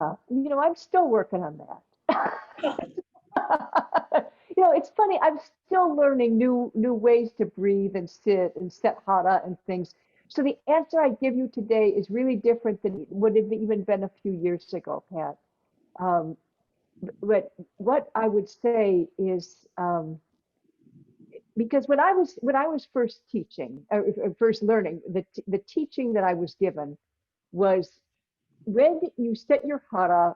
I'm still working on that. It's funny. I'm still learning new ways to breathe and sit and set hara and things. So the answer I give you today is really different than it would have even been a few years ago, Pat. Um, what I would say is because when I was first teaching, first learning, the teaching that I was given was when you set your hara.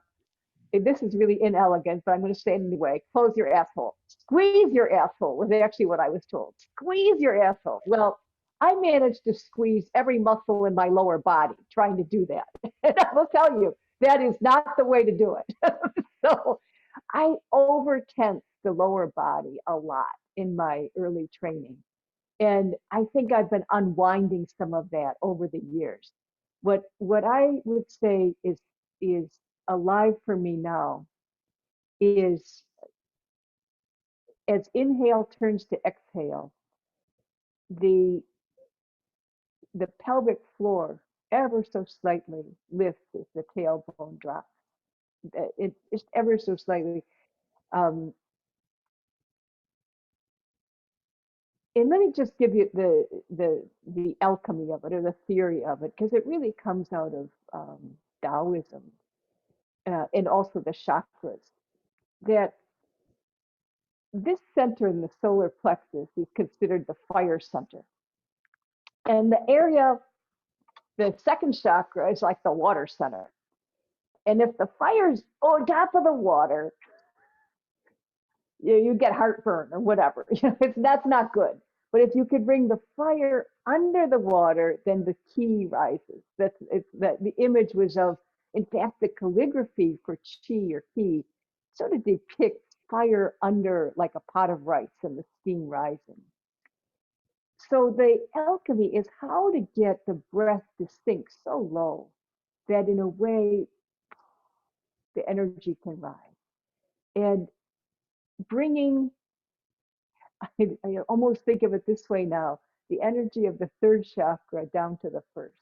This is really inelegant, but I'm going to say it anyway. Close your asshole. Squeeze your asshole was actually what I was told. Squeeze your asshole. Well, I managed to squeeze every muscle in my lower body trying to do that. And I will tell you, that is not the way to do it. So I overtense the lower body a lot in my early training. And I think I've been unwinding some of that over the years. What I would say is alive for me now is as inhale turns to exhale, the the pelvic floor ever so slightly lifts as the tailbone drops. It just ever so slightly. Um, and let me just give you the alchemy of it or the theory of it, because it really comes out of Taoism and also the chakras. That this center in the solar plexus is considered the fire center, and the second chakra is like the water center. And if the fire's on top of the water, you get heartburn or whatever. That's not good. But if you could bring the fire under the water, then the key rises. That the image was of, in fact, the calligraphy for chi or ki sort of depicts fire under like a pot of rice and the steam rising. So the alchemy is how to get the breath to sink so low that in a way the energy can rise. And bringing, I almost think of it this way now, the energy of the third chakra down to the first.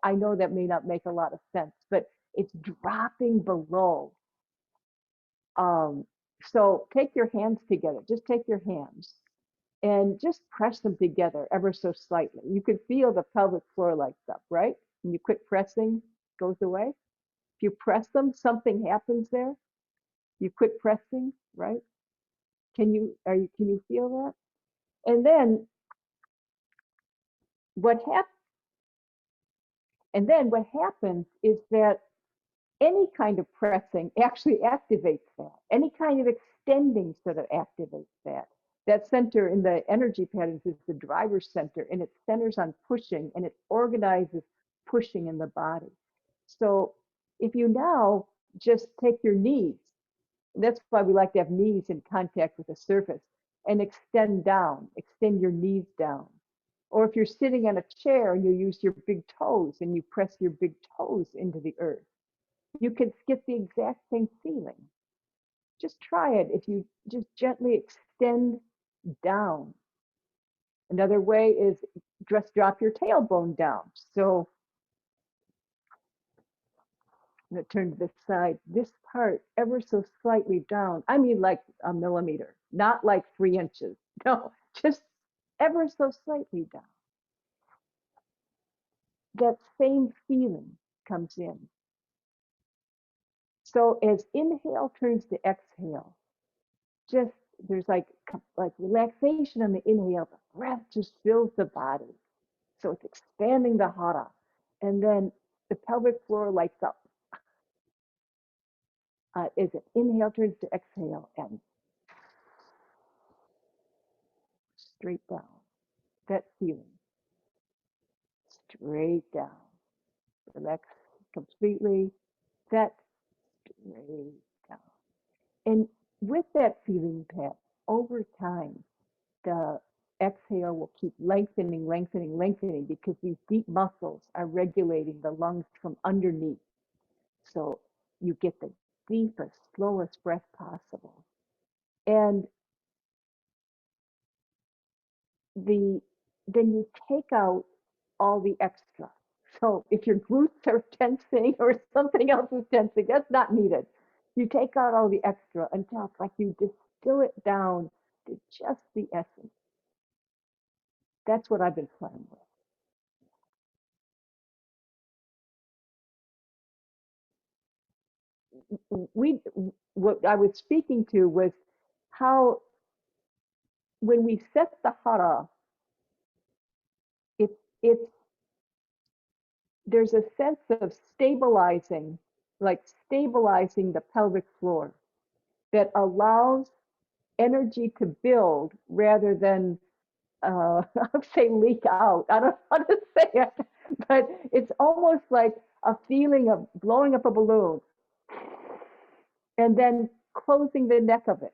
I know that may not make a lot of sense, but it's dropping below. Um, so take your hands together, just take your hands and just press them together ever so slightly. You could feel the pelvic floor lights up, right? When you quit pressing, it goes away. If you press them, something happens there. You quit pressing, right? Can you feel that? And then what hap- and then what happens is that any kind of pressing actually activates that. Any kind of extending sort of activates that. That center in the energy patterns is the driver's center, and it centers on pushing, and it organizes pushing in the body. So if you now just take your knees, that's why we like to have knees in contact with the surface, and extend your knees down. Or if you're sitting on a chair and you use your big toes and you press your big toes into the earth, you can get the exact same feeling. Just try it if you just gently extend down. Another way is just drop your tailbone down. So I'm going to turn to this side, this part ever so slightly down. I mean, like a millimeter, not like 3 inches. No, just ever so slightly down. That same feeling comes in. So as inhale turns to exhale, just there's like relaxation on the inhale. The breath just fills the body, so it's expanding the hara, and then the pelvic floor lights up as it inhale turns to exhale and straight down. That feeling, straight down, relax completely. That straight down, and with that feeling, Pat, over time the exhale will keep lengthening, lengthening, lengthening because these deep muscles are regulating the lungs from underneath. So you get the deepest, slowest breath possible. And the then you take out all the extra. So if your glutes are tensing or something else is tensing, that's not needed. You take out all the extra until it's like you distill it down to just the essence. That's what I've been playing with. What I was speaking to was how when we set the hara, it's there's a sense of stabilizing, like stabilizing the pelvic floor that allows energy to build rather than I'll say leak out. I don't know how to say it, but it's almost like a feeling of blowing up a balloon and then closing the neck of it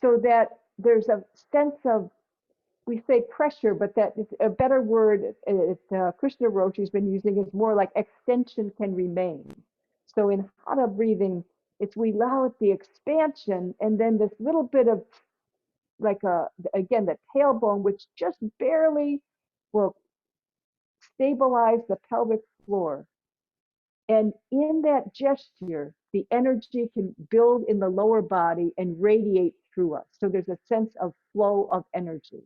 so that there's a sense of, we say pressure, but that is a better word Krishna Roshi has been using is more like extension can remain. So in hara breathing, it's we allow it the expansion and then this little bit of like again, the tailbone, which just barely will stabilize the pelvic floor. And in that gesture, the energy can build in the lower body and radiate through us. So there's a sense of flow of energy.